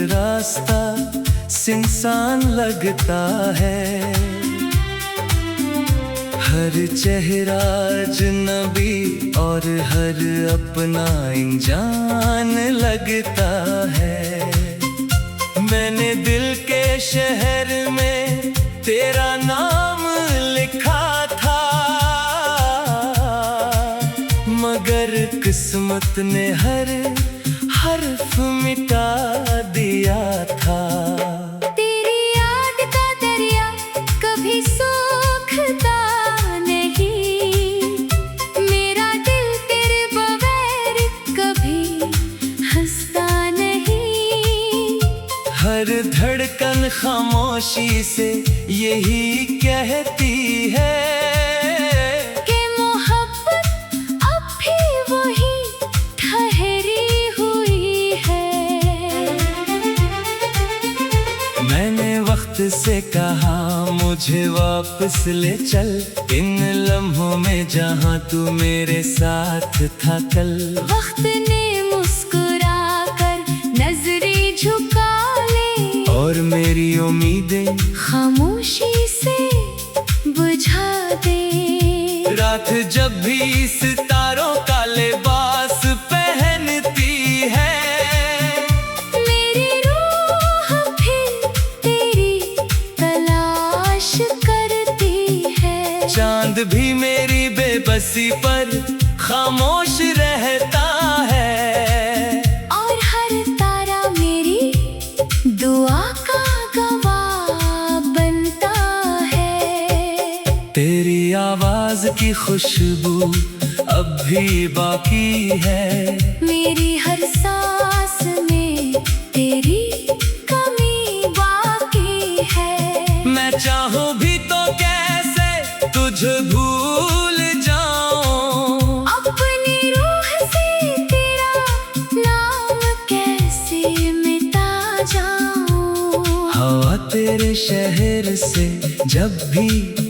रास्ता सुनसान लगता है। हर चेहरा अजनबी और हर अपना इंसान लगता है। मैंने दिल के शहर में तेरा नाम लिखा था, मगर किस्मत ने हर हर्फ मिटा दिया था। तेरी याद का दरिया कभी सूखता नहीं, मेरा दिल तेरे बगैर कभी हंसता नहीं। हर धड़कन खामोशी से यही कहती है कि मोहब्बत अब भी वही ठहरी हुई है। मैंने वक्त से कहा मुझे वापस ले चल, इन लम्हों में जहाँ तू मेरे साथ था कल। वक्त ने मुस्कुरा कर नजरें झुका ले, और मेरी उम्मीदें खामोशी से बुझा दे। रात जब भी सितारों का लिबास पहनती है, मेरी रूह फिर तेरी तलाश करती है। चांद भी मेरी बेबसी पर खामोश रहता है, और हर तारा मेरी दुआ का गवाह बनता है। तेरी आवाज की खुशबू अब भी बाकी है। मेरी हर सांस में तेरी कमी बाकी है। मैं चाहूं भी तो कैसे तुझे भूल जाऊं, अपनी रूह से तेरा नाम कैसे मिटा जाऊं। हवा तेरे शहर से जब भी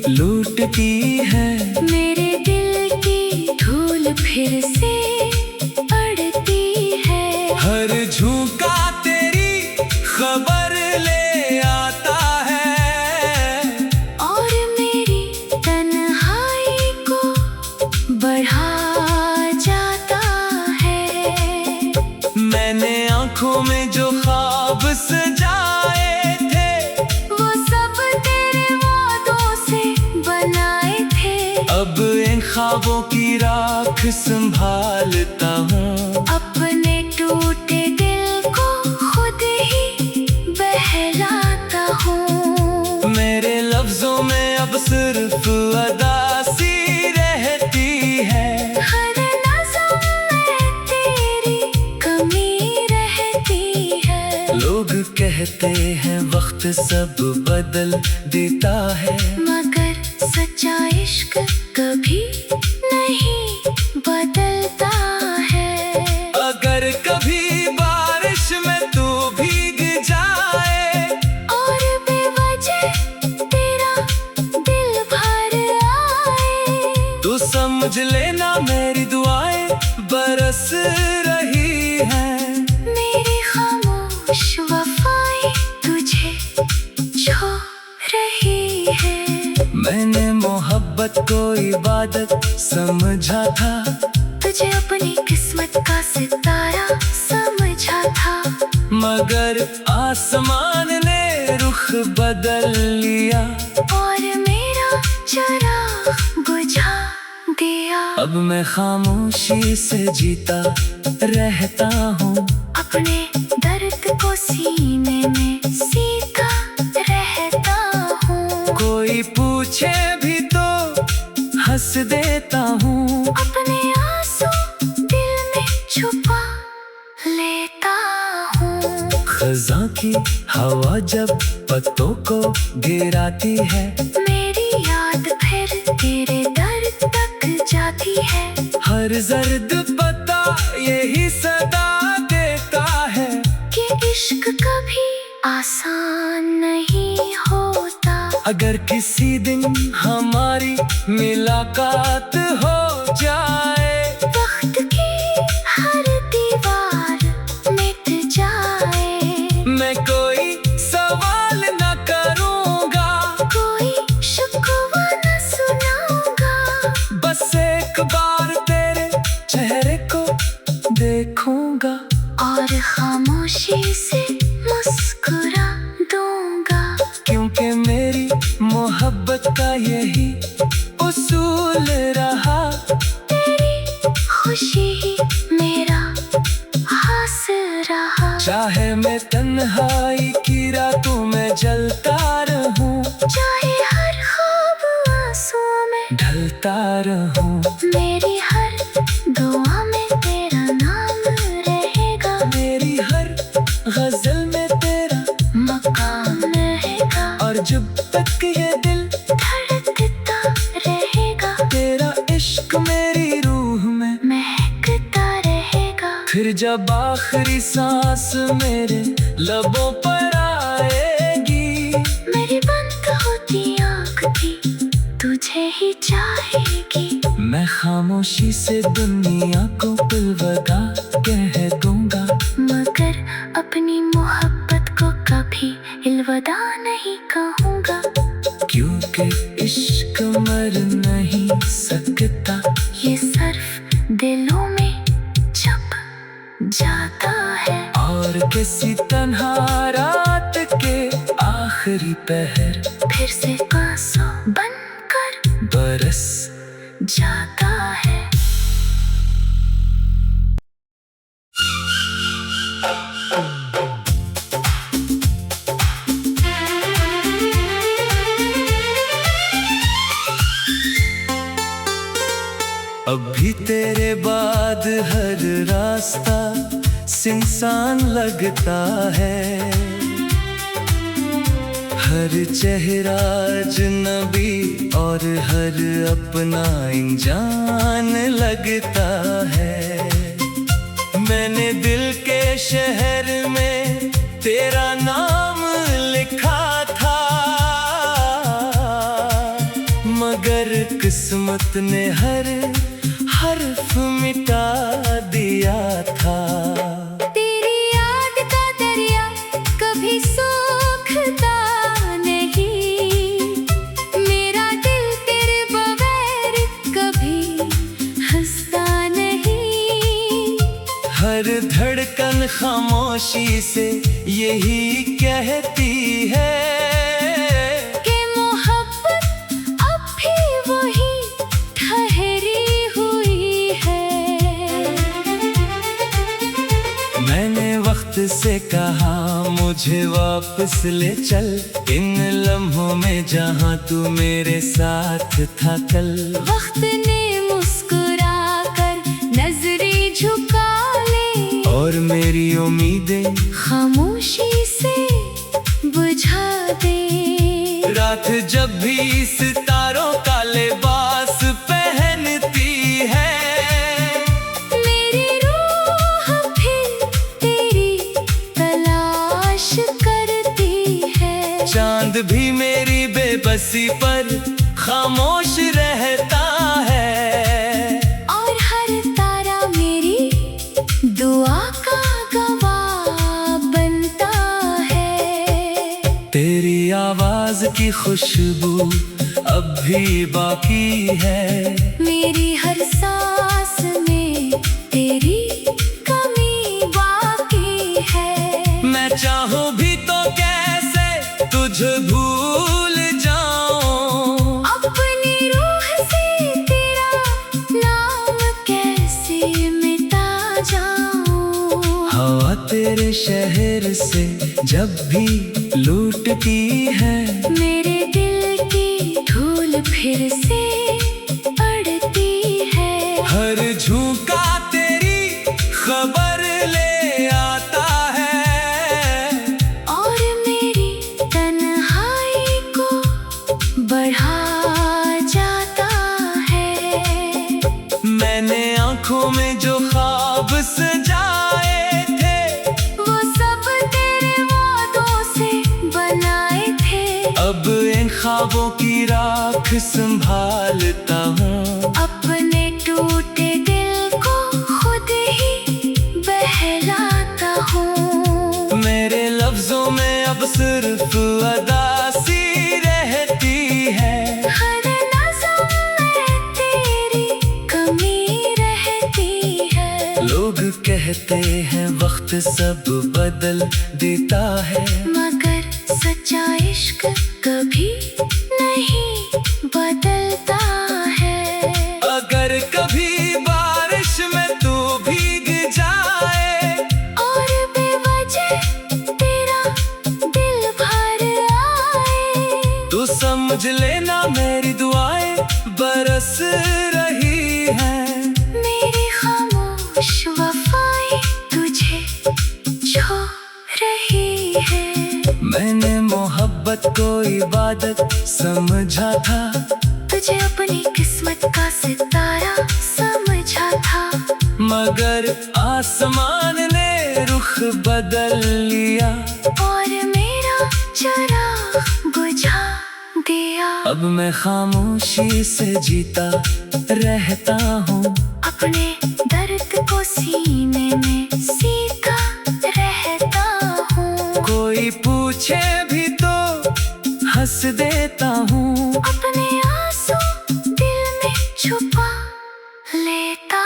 लूटती है, मेरे दिल की धूल फिर से पड़ती है। हर झोंका तेरी खबर ले आता है, और मेरी तन्हाई को बढ़ा जाता है। मैंने आंखों में जो ख्वाब सजाए थे, वो सब तेरे वादों से बनाए थे। अब इन ख्वाबों की राख संभालता हूँ। अपने टूटे दिल को खुद ही बहलाता हूँ। मेरे लफ्जों में अब सिर्फ अदासी रहती है, हर नज़म में तेरी कमी रहती है। लोग कहते हैं वक्त सब बदल देता है, मगर सच्चा इश्क कभी नहीं बदलता है। अगर कभी बारिश में तू भीग जाए, और बेवजह तेरा दिल भर आए, तो समझ लेना मेरी दुआएं बरस रही हैं। मेरी खामोश वफाएं तुझे छो रही है। मैंने मोहब्बत को इबादत समझा था, तुझे अपनी किस्मत का सितारा समझा था, मगर आसमान ने रुख बदल लिया, और मेरा चिराग बुझा दिया। अब मैं खामोशी से जीता रहता हूँ, अपने दर्द को सीने में सीता रहता हूँ। कोई पूछे भी तो हंस देता हूँ। अपने आंसू दिल में छुपा लेता हूँ। खज़ां की हवा जब पत्तों को गिराती है, मेरी याद फिर तेरे दर्द तक जाती है। हर जर्द पत्ता यही सदा देता है कि इश्क कभी आसान नहीं होता। अगर किसी दिन हमारी मुलाकात हो जाए, वक्त की हर दीवार मिट जाए, मैं तन्हाई की रातों में जलता रहूं, चाहे हर ख्वाब आंसुओं में ढलता रहूं। मेरी हर दुआ में तेरा नाम रहेगा, मेरी हर गजल में तेरा मकाम रहेगा। और जब तक ये दिल धड़कता रहेगा, तेरा इश्क मेरी रूह में महकता रहेगा। फिर जब आखिरी सांस मेरे लबों पर आएगी, मेरी बंद होती आँख भी तुझे ही चाहेगी। मैं खामोशी से दुनिया को अलविदा कह दूंगा, मगर अपनी मोहब्बत को कभी अलविदा नहीं कहूँगा। क्योंकि इश्क मर नहीं सकता, ये सिर्फ दिलों में छप जाता है। और किसी तन्हा रात के आखिरी पहर फिर से आंसू बनकर बरस जाता है। अब भी तेरे बाद हर रास्ता सुनसान लगता है, हर चेहरा अजनबी और हर अपना इंजान लगता है। मैंने दिल के शहर में तेरा नाम लिखा था, मगर किस्मत ने हर हर्फ मिटा दिया था। तेरी याद का दरिया कभी सूखता नहीं, मेरा दिल तेरे बगैर कभी हंसता नहीं। हर धड़कन खामोशी से यही कहती है कि मोहब्बत अब भी वही ठहरी हुई है। मैंने वक्त से कहा मुझे वापस ले चल, इन लम्हों में जहाँ तू मेरे साथ था कल। वक्त ने मुस्कुरा कर नजरें झुका ले, और मेरी उम्मीदें खामोशी से बुझा दे। रात जब भी सितारों का लिबास पहनती है, मेरी रूह फिर तेरी तलाश करती है। चांद भी मेरी बेबसी पर खामोश रहता है, और हर तारा मेरी दुआ का गवाह बनता है। तेरी आवाज की खुशबू अब भी बाकी है, मेरी हर सांस में तेरी कमी बाकी है। मैं चाहूं भी तो कैसे तुझे भूल जाऊं, अपनी रूह से तेरा नाम कैसे मिटा जाऊं। हवा तेरे शहर से जब भी लूटती है, मेरे दिल की धूल फिर से पड़ती है। हर झोंका तेरी खबर ले आता है, और मेरी तन्हाई को बढ़ा जाता है। मैंने आंखों में जो ख्वाब सजाए थे, वो सब तेरे वादों से बनाए थे। अब इन ख्वाबों की राख संभालता हूँ। अपने टूटे दिल को खुद ही बहलाता हूँ। मेरे लफ्जों में अब सिर्फ अदासी रहती है, हर नज़म में तेरी कमी रहती है। लोग कहते हैं वक्त सब बदल देता है, मगर सच्चा इश्क कभी नहीं बदलता है। अगर कभी बारिश में तू भीग जाए, और बेवजह तेरा समझ लेना मेरी दुआएं बरस रही हैं। मेरी खामोश वफाएं तुझे छू रही है। मैंने मोहब्बत को इबादत समझा था, तुझे अपनी किस्मत का सितारा समझा था। मगर आसमान ने रुख बदल लिया और मेरा चिराग बुझा दिया। अब मैं खामोशी से जीता रहता हूँ, अपने दर्द को सीने में सीता रहता हूँ। कोई पूछे भी तो हंस देता हूँ। अपने आंसू दिल में छुपा लेता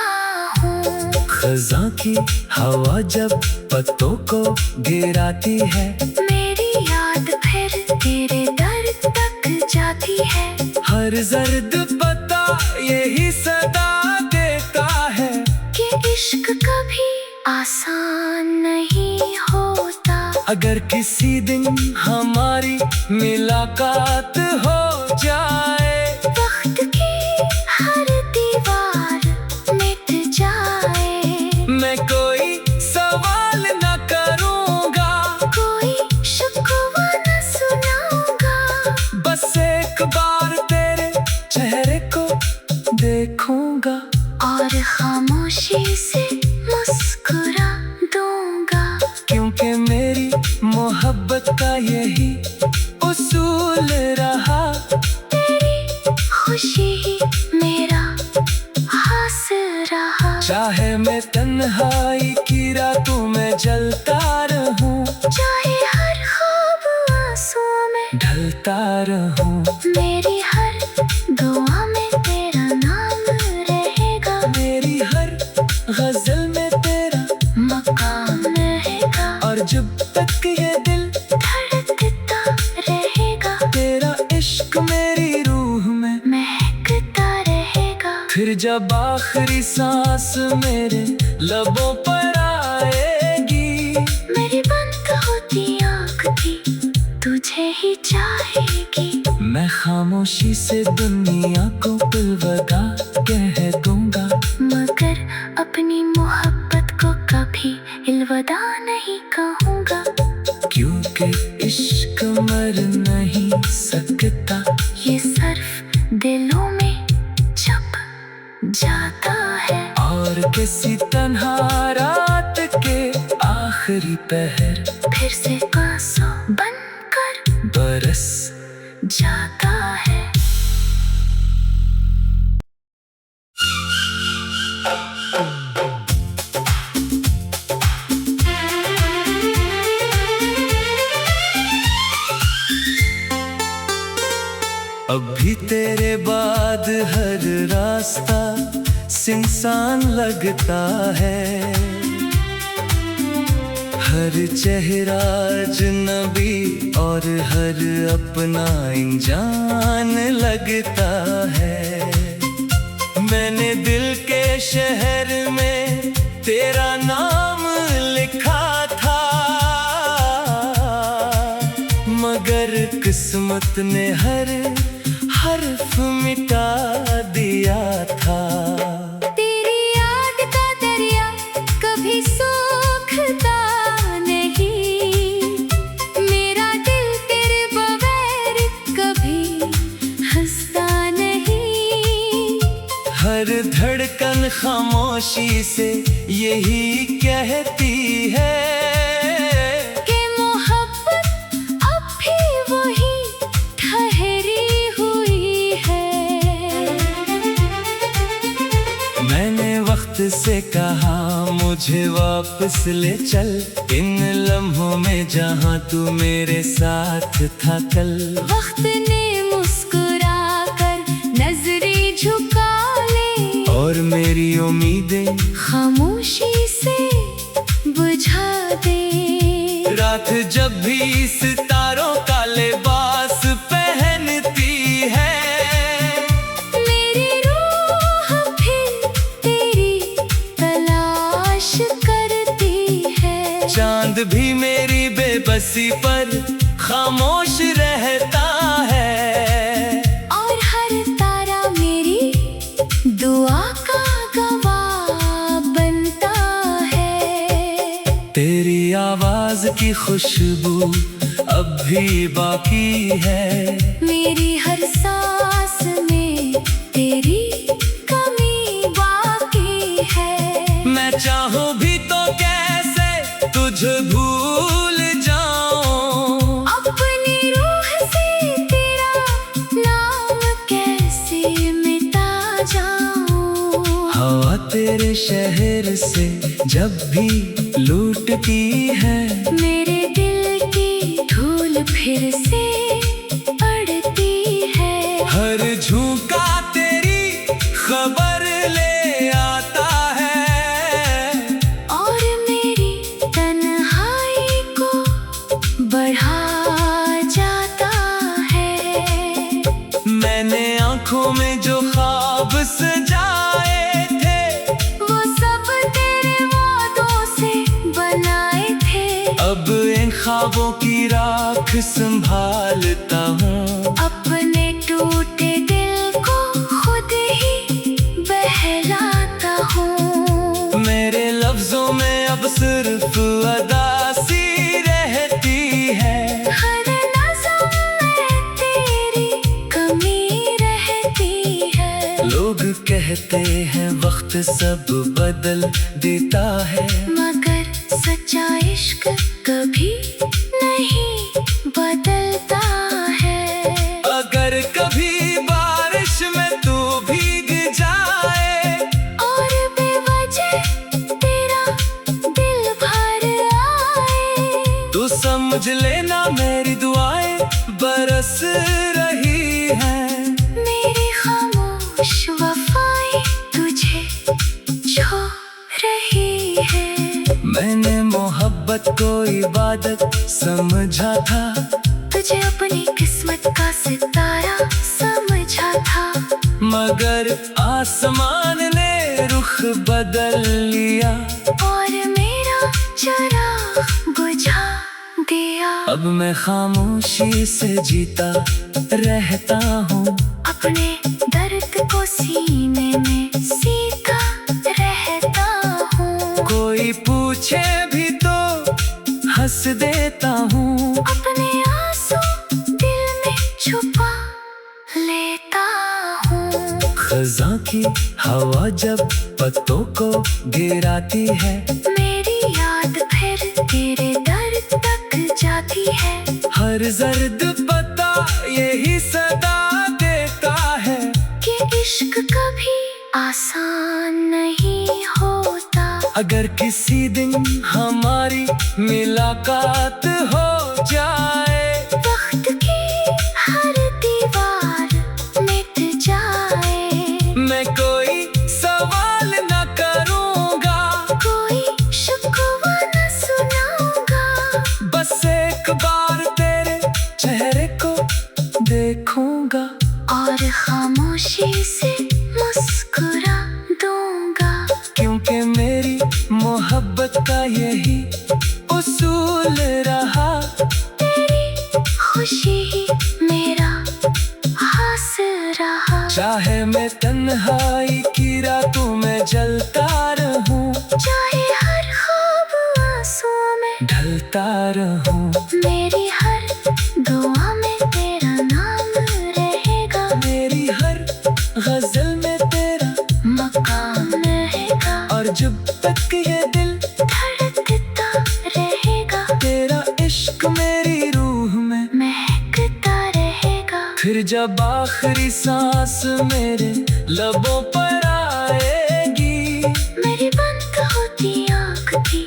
हूँ। खज़ां की हवा जब पत्तों को गिराती है, मेरी याद फिर तेरे दर तक जाती है। हर जर्द पता यही सदा देता है कि इश्क कभी आसान नहीं होता। अगर किसी दिन हमारी मुलाकात हो जाए, वक्त की हर दीवार मिट जाए। मैं कोई सवाल न करूँगा, कोई शिकवा न सुनाऊंगा। बस एक बार तेरे चेहरे को देखूंगा और खामोशी से मुस्कुरा दूंगा। क्योंकि मेरी मोहब्बत का यही उसूल रहा। तेरी खुशी ही मेरा हासिल रहा। चाहे मैं तन्हाई की रातों में जलता रहूं, चाहे हर ख्वाब आंसुओं में ढलता रहूं, मेरी हर दुआ में तेरा नाम रहेगा। मेरी हर गजल में तेरा मकाम रहेगा। और जब तक ये दिल धड़कता रहेगा। तेरा इश्क मेरी रूह में महकता रहेगा। फिर जब आखिरी सांस मेरे लबों पर आएगी, मेरी बंद होती आँख भी तुझे ही चाहेगी। मैं खामोशी से दुनिया को अलविदा कह दूंगा, मगर अपनी मोहब्बत को कभी अलविदा नहीं कहूँगा। क्योंकि इश्क मर नहीं सकता। ये सर्फ दिलों में छप जाता है। और किसी तन्हा रात के आखिरी पहर फिर से आंसू बनकर बरस जाता है। अब भी तेरे बाद हर रास्ता सुनसान लगता है। हर चेहरा अजनबी और हर अपना इंजान लगता है। मैंने दिल के शहर में तेरा नाम लिखा था, मगर किस्मत ने हर हर्फ मिटा दिया था। तेरी याद का दरिया कभी सूखता नहीं। मेरा दिल तेरे बगैर कभी हंसता नहीं। हर धड़कन खामोशी से यही कहती है कि मोहब्बत अब भी वही ठहरी हुई है। मैंने वक्त से कहा मुझे वापस ले चल, इन लम्हों में जहाँ तू मेरे साथ था कल। वक्त ने मुस्कुरा कर नजरें झुका ले और मेरी उम्मीदें खामोशी से बुझा दे। रात जब भी सितारों का लिबास पहनती है, मेरी रूह फिर तेरी तलाश करती है। चांद भी मेरी बेबसी पर खामोश रहता है। की खुशबू अब भी बाकी है। मेरी हर सांस में तेरी कमी बाकी है। मैं चाहूं भी तो कैसे तुझे भूल जाऊं, अपनी रूह से तेरा नाम कैसे मिटा जाऊं। हवा तेरे शहर से जब भी लूटती है, मेरे दिल की धूल फिर से पड़ती है। हर झोंका तेरी खबर ले आता है, और मेरी तन्हाई को बढ़ा जाता है। मैंने आंखों में जो ख्वाब सजाए थे, वो सब तेरे वादों से बनाए थे। अब इन ख्वाबों की राख संभालता हूँ। अपने टूटे दिल को खुद ही बहलाता हूँ। मेरे लफ्जों में अब सिर्फ अदा सी रहती है, हर नज़म में तेरी कमी रहती है। लोग कहते हैं वक्त सब बदल देता है, मगर सच्चा इश्क कभी नहीं बदलता है। अगर कभी बारिश में तू भीग जाए, और बेवजह तेरा दिल भर आए, तो समझ लेना मेरी दुआएं बरस रही हैं। मेरी खामोश वफाएं तुझे छो रही है। मैंने मोहब्बत को इबादत समझा था, तुझे अपनी किस्मत का सितारा समझा था। मगर आसमान ने रुख बदल लिया, और मेरा चिराग बुझा दिया। अब मैं खामोशी से जीता रहता हूँ, अपने दर्द को सीने में सीता रहता हूँ। कोई पूछे भी तो हंस देता हूँ। अपने आंसू दिल में छुपा लेता हूँ। खज़ां की हवा जब पत्तों को गिराती है, मेरी याद फिर तेरे दर तक जाती है। हर जर्द पता यही सदा देता है, कि इश्क कभी आसान नहीं होता। अगर किसी दिन हमारी मुलाकात हो जाए, वक्त की हर दीवार मिट जाए, मैं कोई सवाल न करूँगा, कोई शिकवा न सुनाऊंगा। बस एक बार तेरे चेहरे को देखूंगा, और खामोशी से मुस्कुरा दूंगा। क्योंकि मेरी मोहब्बत का यही उसूल रहा, तेरी खुशी ही मेरा हासिल रहा। चाहे मैं तन्हाई की रातों में जलता रहूं, चाहे हर ख्वाब आंसुओं में ढलता रहूं, मेरी हर दुआ में तेरा नाम रहेगा। मेरी हर गजल में तेरा मकाम रहेगा। और जब तक ये दिल धड़कता रहेगा, तेरा इश्क मेरी रूह में महकता रहेगा। फिर जब आखिरी सांस मेरे लबों पर आएगी, मेरी बंद होती आँख भी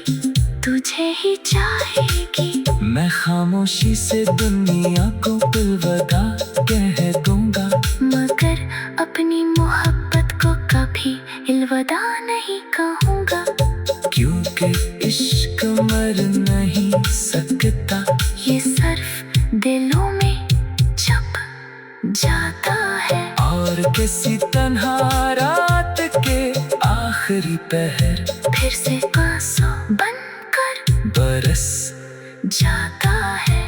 तुझे ही चाहेगी। मैं खामोशी से दुनिया को अलविदा कह दूंगा, मगर अपनी मोहब्बत को कभी अलविदा नहीं कहूँगा। क्योंकि इश्क मर नहीं सकता, ये सिर्फ दिलों में छप जाता है। और किसी तन्हा रात के आखिरी पहर फिर से आंसू बनकर बरस जाता है।